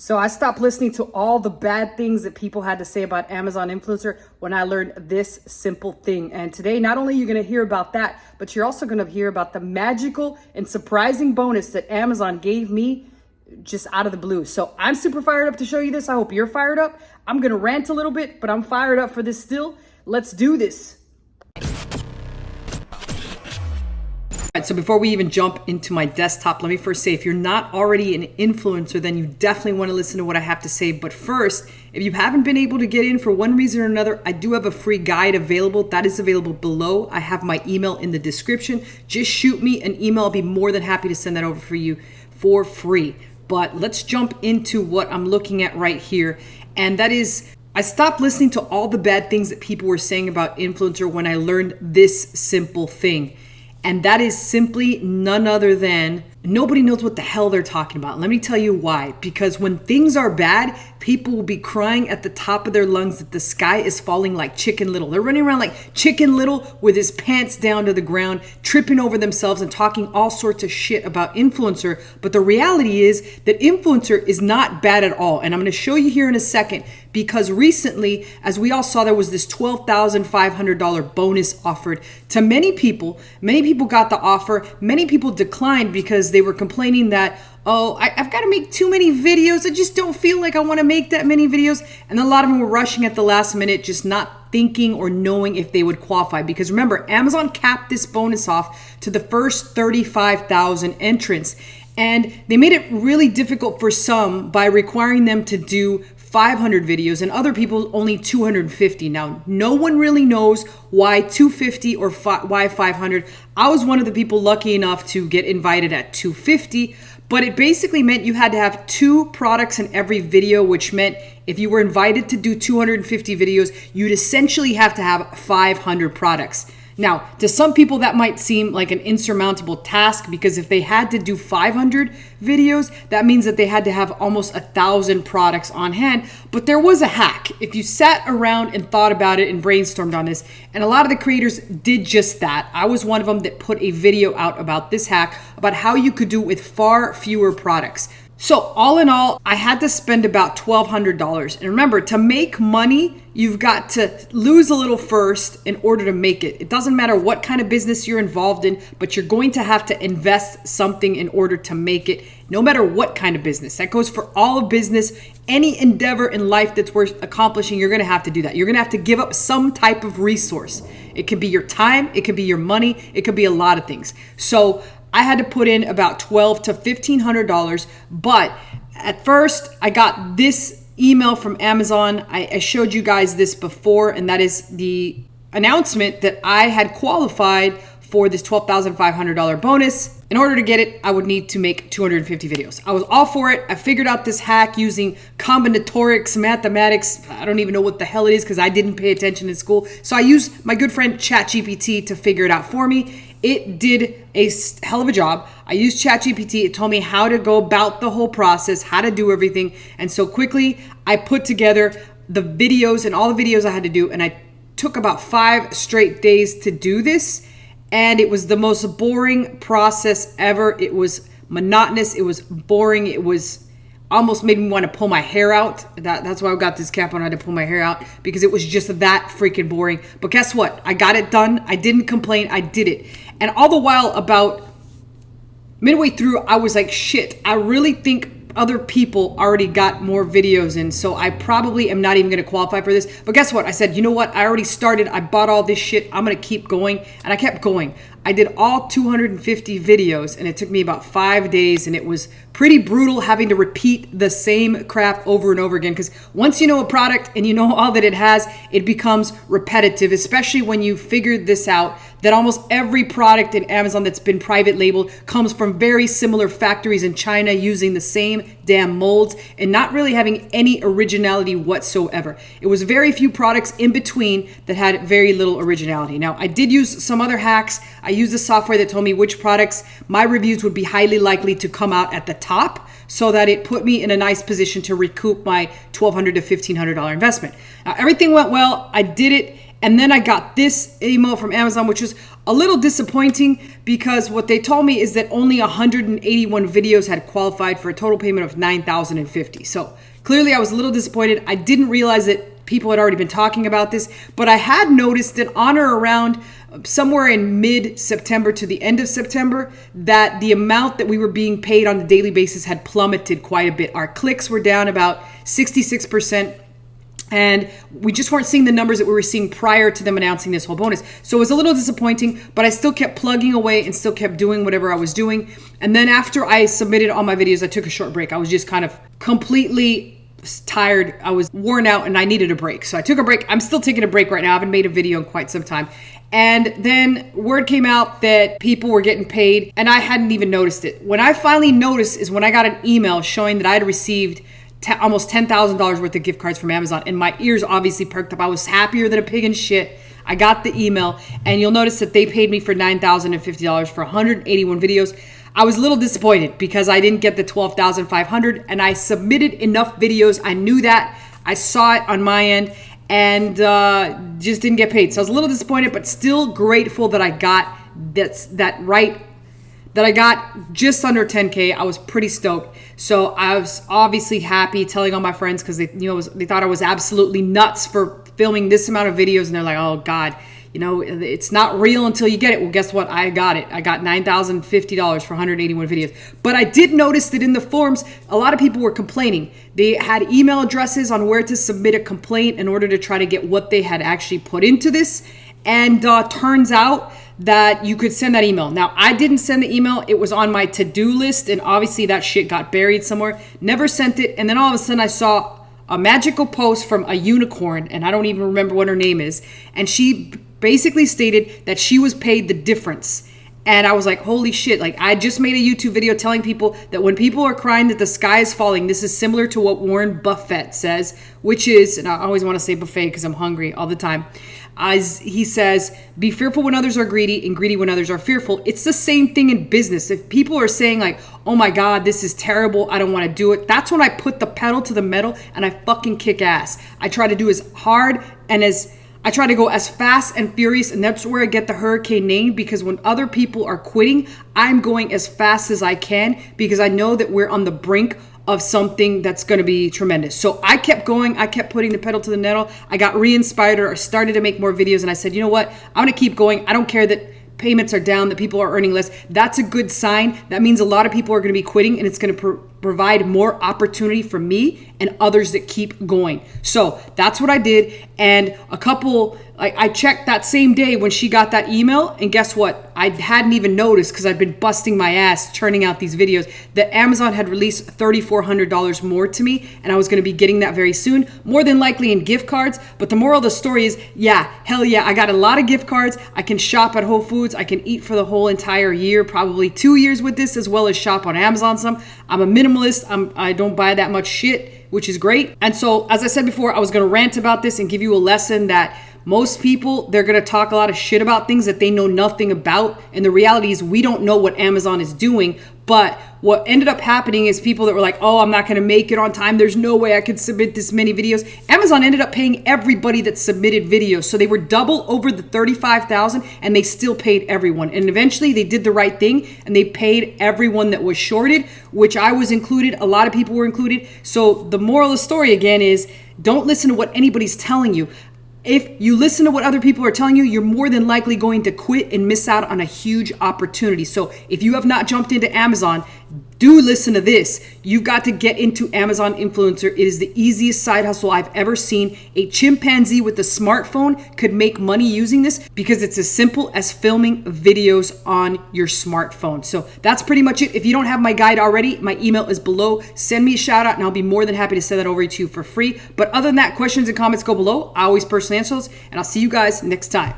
So I stopped listening to all the bad things that people had to say about Amazon influencer when I learned this simple thing. And today, not only are you going to hear about that, but you're also going to hear about the magical and surprising bonus that Amazon gave me just out of the blue. So I'm super fired up to show you this. I hope you're fired up. I'm going to rant a little bit, but I'm fired up for this still. Let's do this. All right, so before we even jump into my desktop, let me first say, if you're not already an influencer, then you definitely want to listen to what I have to say. But first, if you haven't been able to get in for one reason or another, I do have a free guide available. That is available below. I have my email in the description. Just shoot me an email. I'll be more than happy to send that over for you for free. But let's jump into what I'm looking at right here. And that is, I stopped listening to all the bad things that people were saying about influencer when I learned this simple thing. And that is simply none other than nobody knows what the hell they're talking about. Let me tell you why. Because when things are bad, people will be crying at the top of their lungs that the sky is falling like Chicken Little. They're running around like Chicken Little with his pants down to the ground, tripping over themselves and talking all sorts of shit about influencer. But the reality is that influencer is not bad at all. And I'm going to show you here in a second, because recently, as we all saw, there was this $12,500 bonus offered to many people. Many people got the offer. Many people declined because they were complaining that, oh, I've got to make too many videos. I just don't feel like I want to make that many videos. And a lot of them were rushing at the last minute, just not thinking or knowing if they would qualify. Because remember, Amazon capped this bonus off to the first 35,000 entrants. And they made it really difficult for some by requiring them to do 500 videos and other people only 250. Now, no one really knows why 250 or why 500. I was one of the people lucky enough to get invited at 250, but it basically meant you had to have 2 products in every video, which meant if you were invited to do 250 videos, you'd essentially have to have 500 products. Now, to some people that might seem like an insurmountable task, because if they had to do 500 videos, that means that they had to have almost 1,000 products on hand. But there was a hack. If you sat around and thought about it and brainstormed on this, and a lot of the creators did just that. I was one of them that put a video out about this hack, about how you could do it with far fewer products. So all in all, I had to spend about $1,200. And remember, to make money, you've got to lose a little first in order to make it. It doesn't matter what kind of business you're involved in, but you're going to have to invest something in order to make it, no matter what kind of business. That goes for all of business. Any endeavor in life that's worth accomplishing, you're going to have to do that. You're going to have to give up some type of resource. It could be your time, it could be your money, it could be a lot of things. So I had to put in about $1,200 to $1,500, but at first I got this email from Amazon. I showed you guys this before, and that is the announcement that I had qualified for this $12,500 bonus. In order to get it, I would need to make 250 videos. I was all for it. I figured out this hack using combinatorics, mathematics. I don't even know what the hell it is because I didn't pay attention in school. So I used my good friend ChatGPT to figure it out for me. It did a hell of a job. I used ChatGPT. It told me how to go about the whole process, how to do everything. And so quickly, I put together the videos and all the videos I had to do. And I took about 5 straight days to do this. And it was the most boring process ever. It was monotonous. It was boring. It was almost made me want to pull my hair out. That's why I got this cap on. I had to pull my hair out because it was just that freaking boring. But guess what? I got it done. I didn't complain. I did it. And all the while, about midway through, I was like, shit, I really think other people already got more videos in, so I probably am not even going to qualify for this. But guess what? I said, you know what? I already started. I bought all this shit. I'm going to keep going. And I kept going. I did all 250 videos, and it took me about 5 days, and it was pretty brutal having to repeat the same crap over and over again, because once you know a product and you know all that it has, it becomes repetitive, especially when you figured this out, that almost every product in Amazon that's been private labeled comes from very similar factories in China using the same damn molds and not really having any originality whatsoever. It was very few products in between that had very little originality. Now, I did use some other hacks. I used the software that told me which products my reviews would be highly likely to come out at the top, so that it put me in a nice position to recoup my $1,200 to $1,500 investment. Now, everything went well. I did it. And then I got this email from Amazon, which was a little disappointing because what they told me is that only 181 videos had qualified for a total payment of $9,050. So clearly I was a little disappointed. I didn't realize that people had already been talking about this, but I had noticed that on or around somewhere in mid-September to the end of September, that the amount that we were being paid on a daily basis had plummeted quite a bit. Our clicks were down about 66%. And we just weren't seeing the numbers that we were seeing prior to them announcing this whole bonus. So it was a little disappointing, but I still kept plugging away and still kept doing whatever I was doing. And then after I submitted all my videos, I took a short break. I was just kind of completely tired. I was worn out and I needed a break. So I took a break. I'm still taking a break right now. I haven't made a video in quite some time. And then word came out that people were getting paid and I hadn't even noticed it. When I finally noticed is when I got an email showing that I had received almost $10,000 worth of gift cards from Amazon, and my ears obviously perked up. I was happier than a pig in shit. I got the email, and you'll notice that they paid me for $9,050 for 181 videos. I was a little disappointed because I didn't get the $12,500, and I submitted enough videos. I knew that. I saw it on my end, and just didn't get paid. So I was a little disappointed, but still grateful that I got that I got just under 10K. I was pretty stoked. So I was obviously happy telling all my friends because they thought I was absolutely nuts for filming this amount of videos. And they're like, oh God, it's not real until you get it. Well, guess what? I got it. I got $9,050 for 181 videos. But I did notice that in the forums, a lot of people were complaining. They had email addresses on where to submit a complaint in order to try to get what they had actually put into this. And turns out that you could send that email. Now, I didn't send the email. It was on my to-do list, and obviously that shit got buried somewhere. Never sent it, and then all of a sudden I saw a magical post from a unicorn, and I don't even remember what her name is, and she basically stated that she was paid the difference. And I was like, holy shit, like I just made a YouTube video telling people that when people are crying that the sky is falling, this is similar to what Warren Buffett says, which is, and I always want to say buffet because I'm hungry all the time, as he says, be fearful when others are greedy and greedy when others are fearful. It's the same thing in business. If people are saying like, oh my God, this is terrible, I don't want to do it, that's when I put the pedal to the metal and I fucking kick ass. I try to do as hard and I try to go as fast and furious, and that's where I get the hurricane name, because when other people are quitting, I'm going as fast as I can because I know that we're on the brink of something that's going to be tremendous. So I kept going. I kept putting the pedal to the metal. I got re-inspired, or I started to make more videos, and I said, you know what? I'm going to keep going. I don't care that payments are down, that people are earning less. That's a good sign. That means a lot of people are going to be quitting, and it's going to provide more opportunity for me and others that keep going. So that's what I did. And I checked that same day when she got that email, and guess what? I hadn't even noticed because I'd been busting my ass churning out these videos that Amazon had released $3,400 more to me, and I was going to be getting that very soon, more than likely in gift cards. But the moral of the story is, yeah, hell yeah, I got a lot of gift cards. I can shop at Whole Foods. I can eat for the whole entire year, probably 2 years with this, as well as shop on Amazon some. I'm a minimalist. I don't buy that much shit, which is great. And so, as I said before, I was going to rant about this and give you a lesson that most people, they're going to talk a lot of shit about things that they know nothing about. And the reality is we don't know what Amazon is doing. But what ended up happening is people that were like, oh, I'm not going to make it on time. There's no way I could submit this many videos. Amazon ended up paying everybody that submitted videos. So they were double over the $35,000 and they still paid everyone. And eventually they did the right thing and they paid everyone that was shorted, which I was included. A lot of people were included. So the moral of the story again is don't listen to what anybody's telling you. If you listen to what other people are telling you, you're more than likely going to quit and miss out on a huge opportunity. So if you have not jumped into Amazon, do listen to this. You've got to get into Amazon Influencer. It is the easiest side hustle I've ever seen. A chimpanzee with a smartphone could make money using this because it's as simple as filming videos on your smartphone. So that's pretty much it. If you don't have my guide already, my email is below. Send me a shout out and I'll be more than happy to send that over to you for free. But other than that, questions and comments go below. I always personally answer those, and I'll see you guys next time.